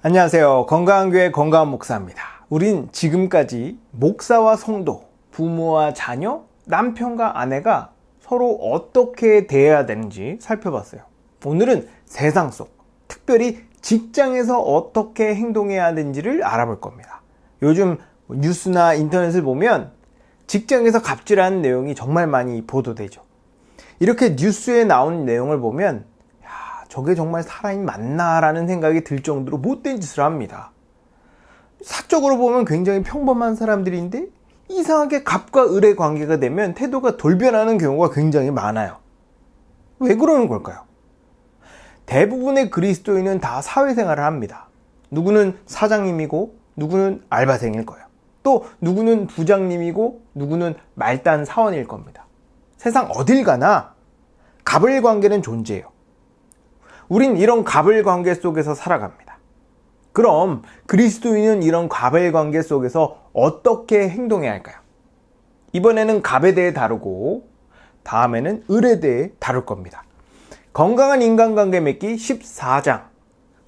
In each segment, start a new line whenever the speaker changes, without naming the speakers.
안녕하세요. 건강한 교회 건강한 목사입니다. 우린 지금까지 목사와 성도, 부모와 자녀, 남편과 아내가 서로 어떻게 대해야 되는지 살펴봤어요. 오늘은 세상 속, 특별히 직장에서 어떻게 행동해야 하는지를 알아볼 겁니다. 요즘 뉴스나 인터넷을 보면 직장에서 갑질하는 내용이 정말 많이 보도되죠. 이렇게 뉴스에 나오는 내용을 보면 저게 정말 사람이 맞나 라는 생각이 들 정도로 못된 짓을 합니다. 사적으로 보면 굉장히 평범한 사람들인데 이상하게 갑과 을의 관계가 되면 태도가 돌변하는 경우가 굉장히 많아요. 왜 그러는 걸까요? 대부분의 그리스도인은 다 사회생활을 합니다. 누구는 사장님이고 누구는 알바생일 거예요. 또 누구는 부장님이고 누구는 말단 사원일 겁니다. 세상 어딜 가나 갑을 관계는 존재해요. 우린 이런 갑을 관계 속에서 살아갑니다. 그럼 그리스도인은 이런 갑의 관계 속에서 어떻게 행동해야 할까요? 이번에는 갑에 대해 다루고 다음에는 을에 대해 다룰 겁니다. 건강한 인간관계 맺기 14장,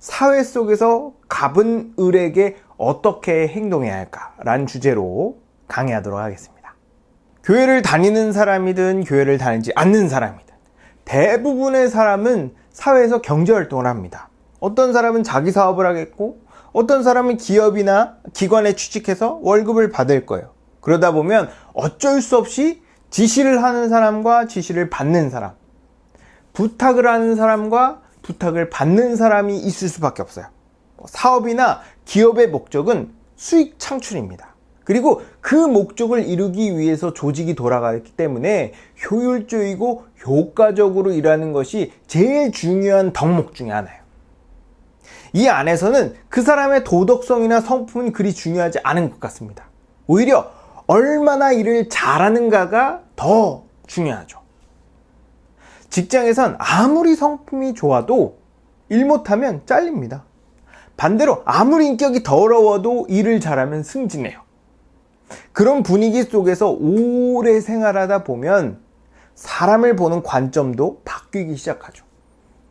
사회 속에서 갑은 을에게 어떻게 행동해야 할까라는 주제로 강의하도록 하겠습니다. 교회를 다니는 사람이든 교회를 다니지 않는 사람이든 대부분의 사람은 사회에서 경제활동을 합니다. 어떤 사람은 자기 사업을 하겠고 어떤 사람은 기업이나 기관에 취직해서 월급을 받을 거예요. 그러다 보면 어쩔 수 없이 지시를 하는 사람과 지시를 받는 사람, 부탁을 하는 사람과 부탁을 받는 사람이 있을 수밖에 없어요. 사업이나 기업의 목적은 수익 창출입니다. 그리고 그 목적을 이루기 위해서 조직이 돌아가기 때문에 효율적이고 효과적으로 일하는 것이 제일 중요한 덕목 중에 하나예요. 이 안에서는 그 사람의 도덕성이나 성품은 그리 중요하지 않은 것 같습니다. 오히려 얼마나 일을 잘하는가가 더 중요하죠. 직장에선 아무리 성품이 좋아도 일 못하면 잘립니다. 반대로 아무리 인격이 더러워도 일을 잘하면 승진해요. 그런 분위기 속에서 오래 생활하다 보면 사람을 보는 관점도 바뀌기 시작하죠.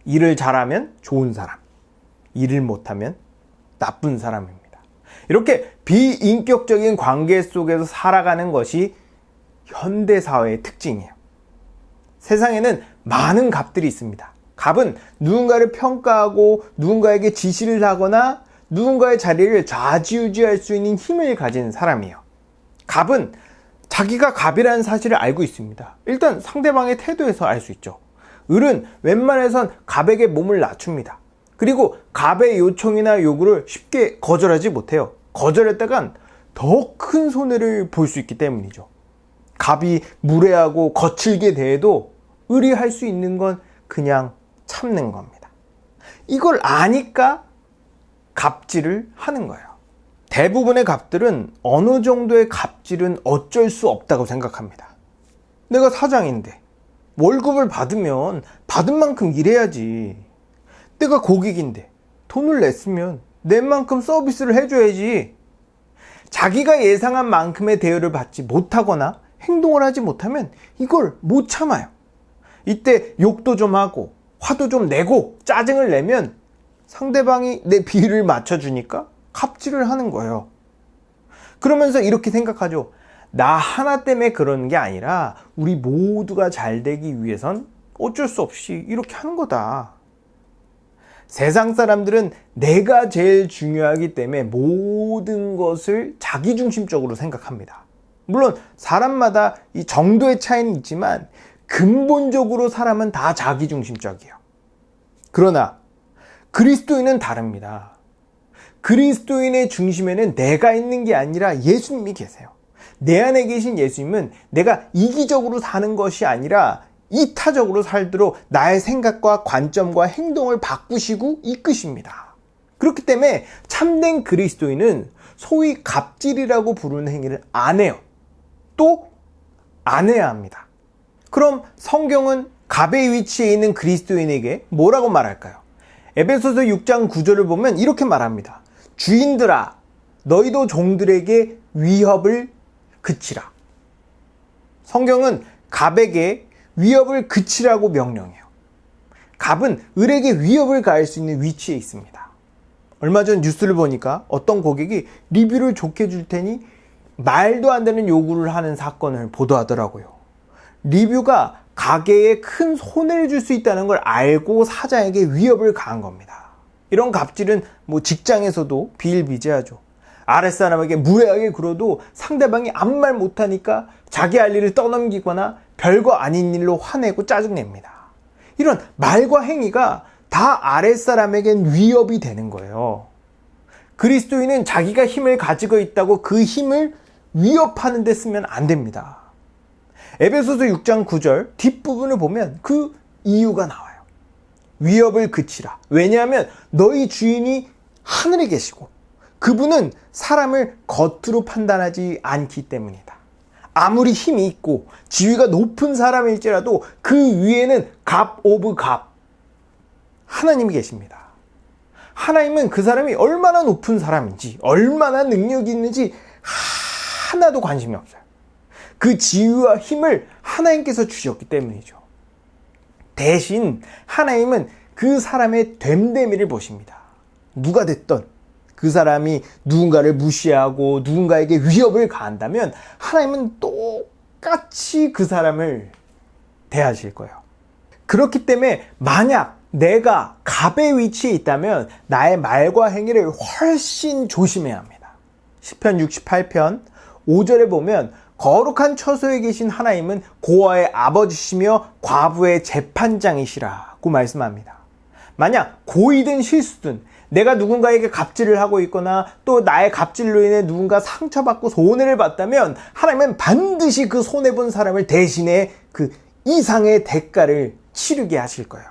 일을 잘하면 좋은 사람, 일을 못하면 나쁜 사람입니다. 이렇게 비인격적인 관계 속에서 살아가는 것이 현대사회의 특징이에요. 세상에는 많은 갑들이 있습니다. 갑은 누군가를 평가하고 누군가에게 지시를 하거나 누군가의 자리를 좌지우지할 수 있는 힘을 가진 사람이에요. 갑은 자기가 갑이라는 사실을 알고 있습니다. 일단 상대방의 태도에서 알 수 있죠. 을은 웬만해선 갑에게 몸을 낮춥니다. 그리고 갑의 요청이나 요구를 쉽게 거절하지 못해요. 거절했다간 더 큰 손해를 볼 수 있기 때문이죠. 갑이 무례하고 거칠게 대해도 을이 할 수 있는 건 그냥 참는 겁니다. 이걸 아니까 갑질을 하는 거예요. 대부분의 갑들은 어느 정도의 갑질은 어쩔 수 없다고 생각합니다. 내가 사장인데 월급을 받으면 받은 만큼 일해야지. 내가 고객인데 돈을 냈으면 낸 만큼 서비스를 해줘야지. 자기가 예상한 만큼의 대우를 받지 못하거나 행동을 하지 못하면 이걸 못 참아요. 이때 욕도 좀 하고 화도 좀 내고 짜증을 내면 상대방이 내 비위를 맞춰주니까 갑질을 하는 거예요. 그러면서 이렇게 생각하죠. 나 하나 때문에 그러는 게 아니라 우리 모두가 잘 되기 위해선 어쩔 수 없이 이렇게 하는 거다. 세상 사람들은 내가 제일 중요하기 때문에 모든 것을 자기중심적으로 생각합니다. 물론 사람마다 이 정도의 차이는 있지만 근본적으로 사람은 다 자기중심적이에요. 그러나 그리스도인은 다릅니다. 그리스도인의 중심에는 내가 있는 게 아니라 예수님이 계세요. 내 안에 계신 예수님은 내가 이기적으로 사는 것이 아니라 이타적으로 살도록 나의 생각과 관점과 행동을 바꾸시고 이끄십니다. 그렇기 때문에 참된 그리스도인은 소위 갑질이라고 부르는 행위를 안 해요. 또 안 해야 합니다. 그럼 성경은 갑의 위치에 있는 그리스도인에게 뭐라고 말할까요? 에베소서 6장 9절을 보면 이렇게 말합니다. 주인들아, 너희도 종들에게 위협을 그치라. 성경은 갑에게 위협을 그치라고 명령해요. 갑은 을에게 위협을 가할 수 있는 위치에 있습니다. 얼마 전 뉴스를 보니까 어떤 고객이 리뷰를 좋게 줄 테니 말도 안 되는 요구를 하는 사건을 보도하더라고요. 리뷰가 가게에 큰 손해를 줄 수 있다는 걸 알고 사장에게 위협을 가한 겁니다. 이런 갑질은 직장에서도 비일비재하죠. 아랫사람에게 무례하게 굴어도 상대방이 아무 말 못하니까 자기 할 일을 떠넘기거나 별거 아닌 일로 화내고 짜증냅니다. 이런 말과 행위가 다 아랫사람에겐 위협이 되는 거예요. 그리스도인은 자기가 힘을 가지고 있다고 그 힘을 위협하는 데 쓰면 안 됩니다. 에베소서 6장 9절 뒷부분을 보면 그 이유가 나와요. 위협을 그치라. 왜냐하면 너희 주인이 하늘에 계시고 그분은 사람을 겉으로 판단하지 않기 때문이다. 아무리 힘이 있고 지위가 높은 사람일지라도 그 위에는 갑 오브 갑 하나님이 계십니다. 하나님은 그 사람이 얼마나 높은 사람인지 얼마나 능력이 있는지 하나도 관심이 없어요. 그 지위와 힘을 하나님께서 주셨기 때문이죠. 대신 하나님은 그 사람의 됨됨이를 보십니다. 누가 됐던 그 사람이 누군가를 무시하고 누군가에게 위협을 가한다면 하나님은 똑같이 그 사람을 대하실 거예요. 그렇기 때문에 만약 내가 갑의 위치에 있다면 나의 말과 행위를 훨씬 조심해야 합니다. 시편 68편 5절에 보면 거룩한 처소에 계신 하나님은 고아의 아버지시며 과부의 재판장이시라고 말씀합니다. 만약 고의든 실수든 내가 누군가에게 갑질을 하고 있거나 또 나의 갑질로 인해 누군가 상처받고 손해를 봤다면 하나님은 반드시 그 손해본 사람을 대신해 그 이상의 대가를 치르게 하실 거예요.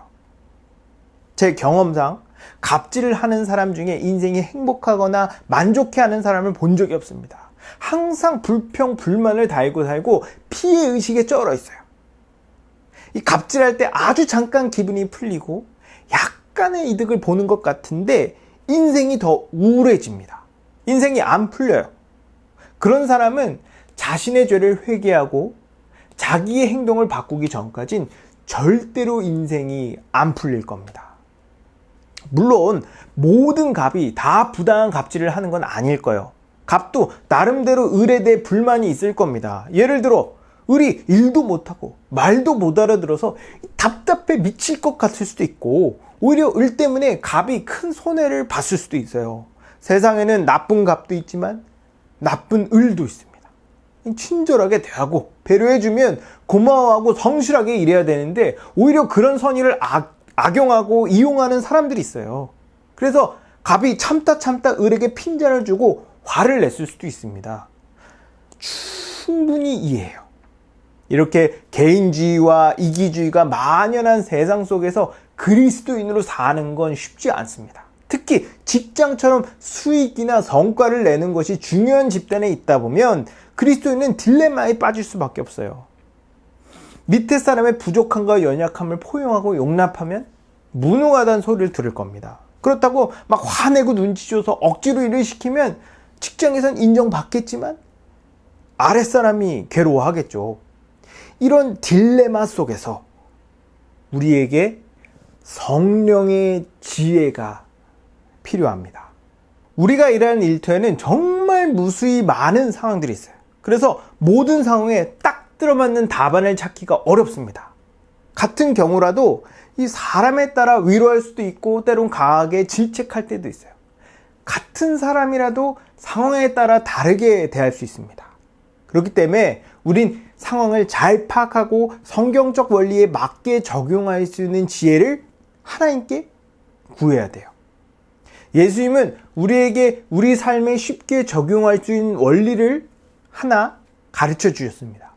제 경험상 갑질을 하는 사람 중에 인생이 행복하거나 만족해하는 사람을 본 적이 없습니다. 항상 불평, 불만을 달고 살고 피해의식에 쩔어 있어요. 이 갑질할 때 아주 잠깐 기분이 풀리고 약간의 이득을 보는 것 같은데 인생이 더 우울해집니다. 인생이 안 풀려요. 그런 사람은 자신의 죄를 회개하고 자기의 행동을 바꾸기 전까진 절대로 인생이 안 풀릴 겁니다. 물론 모든 갑이 다 부당한 갑질을 하는 건 아닐 거예요. 갑도 나름대로 을에 대해 불만이 있을 겁니다. 예를 들어 을이 일도 못하고 말도 못 알아들어서 답답해 미칠 것 같을 수도 있고 오히려 을 때문에 갑이 큰 손해를 봤을 수도 있어요. 세상에는 나쁜 갑도 있지만 나쁜 을도 있습니다. 친절하게 대하고 배려해주면 고마워하고 성실하게 일해야 되는데 오히려 그런 선의를 악용하고 이용하는 사람들이 있어요. 그래서 갑이 참다 을에게 핀잔을 주고 화를 냈을 수도 있습니다. 충분히 이해해요. 이렇게 개인주의와 이기주의가 만연한 세상 속에서 그리스도인으로 사는 건 쉽지 않습니다. 특히 직장처럼 수익이나 성과를 내는 것이 중요한 집단에 있다 보면 그리스도인은 딜레마에 빠질 수밖에 없어요. 밑에 사람의 부족함과 연약함을 포용하고 용납하면 무능하다는 소리를 들을 겁니다. 그렇다고 막 화내고 눈치 줘서 억지로 일을 시키면 직장에선 인정받겠지만 아랫사람이 괴로워하겠죠. 이런 딜레마 속에서 우리에게 성령의 지혜가 필요합니다. 우리가 일하는 일터에는 정말 무수히 많은 상황들이 있어요. 그래서 모든 상황에 딱 들어맞는 답안을 찾기가 어렵습니다. 같은 경우라도 이 사람에 따라 위로할 수도 있고 때론 강하게 질책할 때도 있어요. 같은 사람이라도 상황에 따라 다르게 대할 수 있습니다. 그렇기 때문에 우린 상황을 잘 파악하고 성경적 원리에 맞게 적용할 수 있는 지혜를 하나님께 구해야 돼요. 예수님은 우리에게 우리 삶에 쉽게 적용할 수 있는 원리를 하나 가르쳐 주셨습니다.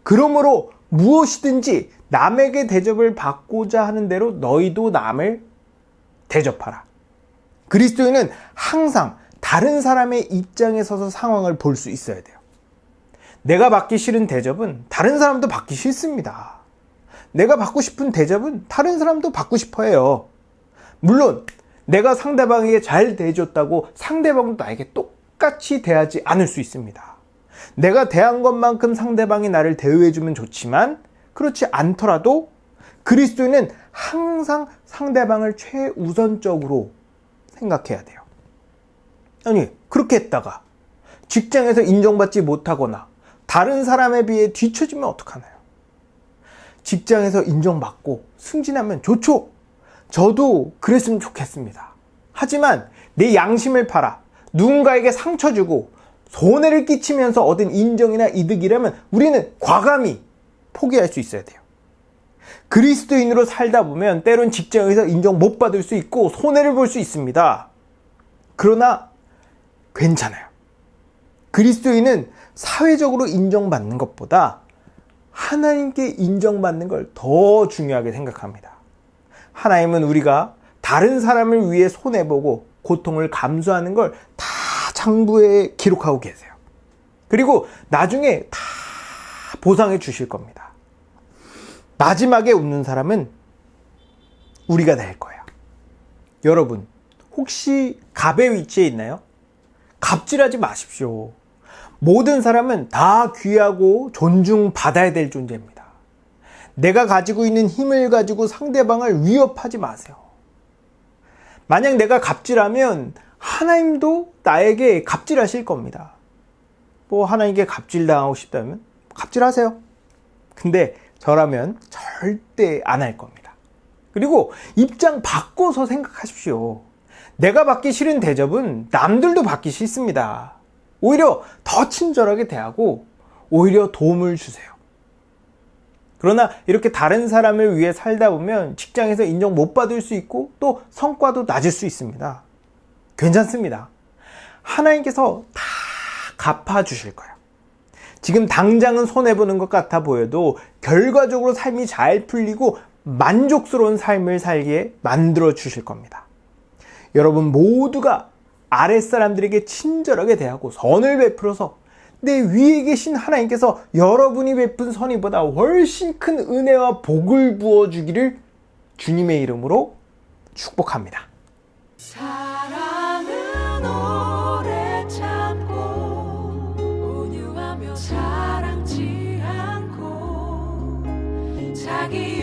그러므로 무엇이든지 남에게 대접을 받고자 하는 대로 너희도 남을 대접하라. 그리스도인은 항상 다른 사람의 입장에 서서 상황을 볼 수 있어야 돼요. 내가 받기 싫은 대접은 다른 사람도 받기 싫습니다. 내가 받고 싶은 대접은 다른 사람도 받고 싶어 해요. 물론 내가 상대방에게 잘 대해줬다고 상대방도 나에게 똑같이 대하지 않을 수 있습니다. 내가 대한 것만큼 상대방이 나를 대우해주면 좋지만 그렇지 않더라도 그리스도인은 항상 상대방을 최우선적으로 생각해야 돼요. 아니, 그렇게 했다가 직장에서 인정받지 못하거나 다른 사람에 비해 뒤처지면 어떡하나요? 직장에서 인정받고 승진하면 좋죠. 저도 그랬으면 좋겠습니다. 하지만 내 양심을 팔아 누군가에게 상처 주고 손해를 끼치면서 얻은 인정이나 이득이라면 우리는 과감히 포기할 수 있어야 돼요. 그리스도인으로 살다 보면 때론 직장에서 인정 못 받을 수 있고 손해를 볼 수 있습니다. 그러나 괜찮아요. 그리스도인은 사회적으로 인정받는 것보다 하나님께 인정받는 걸 더 중요하게 생각합니다. 하나님은 우리가 다른 사람을 위해 손해보고 고통을 감수하는 걸 다 장부에 기록하고 계세요. 그리고 나중에 다 보상해 주실 겁니다. 마지막에 웃는 사람은 우리가 될 거예요. 여러분, 혹시 갑의 위치에 있나요? 갑질하지 마십시오. 모든 사람은 다 귀하고 존중받아야 될 존재입니다. 내가 가지고 있는 힘을 가지고 상대방을 위협하지 마세요. 만약 내가 갑질하면 하나님도 나에게 갑질하실 겁니다. 하나님께 갑질당하고 싶다면 갑질하세요. 근데 저라면 절대 안 할 겁니다. 그리고 입장 바꿔서 생각하십시오. 내가 받기 싫은 대접은 남들도 받기 싫습니다. 오히려 더 친절하게 대하고 오히려 도움을 주세요. 그러나 이렇게 다른 사람을 위해 살다 보면 직장에서 인정 못 받을 수 있고 또 성과도 낮을 수 있습니다. 괜찮습니다. 하나님께서 다 갚아주실 거예요. 지금 당장은 손해보는 것 같아 보여도 결과적으로 삶이 잘 풀리고 만족스러운 삶을 살게 만들어 주실 겁니다. 여러분 모두가 아랫사람들에게 친절하게 대하고 선을 베풀어서 내 위에 계신 하나님께서 여러분이 베푼 선의보다 훨씬 큰 은혜와 복을 부어주기를 주님의 이름으로 축복합니다.
사랑은 오래 참고 온유하며 사랑지 않고 자기